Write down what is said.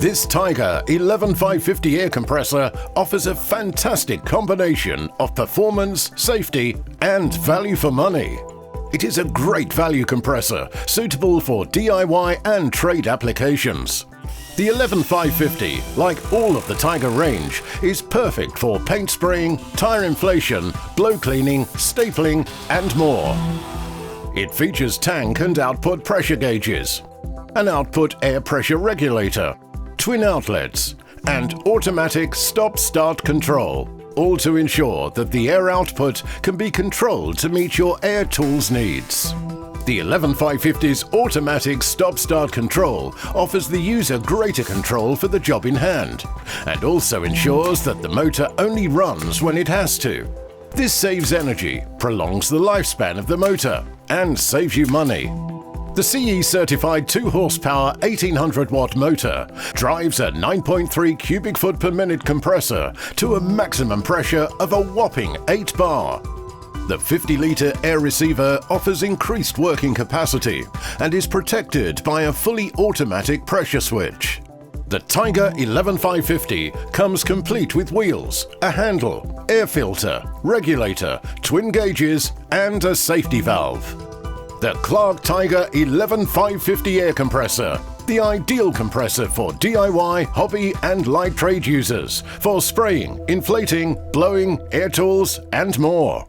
This Tiger 11550 air compressor offers a fantastic combination of performance, safety, and value for money. It is a great value compressor, suitable for DIY and trade applications. The 11550, like all of the Tiger range, is perfect for paint spraying, tire inflation, blow cleaning, stapling, and more. It features tank and output pressure gauges, an output air pressure regulator, twin outlets, and automatic stop-start control, all to ensure that the air output can be controlled to meet your air tools needs. The 11550's automatic stop-start control offers the user greater control for the job in hand, and also ensures that the motor only runs when it has to. This saves energy, prolongs the lifespan of the motor, and saves you money. The CE-certified 2 horsepower 1800 watt motor drives a 9.3 cubic foot per minute compressor to a maximum pressure of a whopping 8 bar. The 50-litre air receiver offers increased working capacity and is protected by a fully automatic pressure switch. The Tiger 11550 comes complete with wheels, a handle, air filter, regulator, twin gauges, and a safety valve. The Clark Tiger 11550 air compressor, the ideal compressor for DIY, hobby, and light trade users for spraying, inflating, blowing, air tools, and more.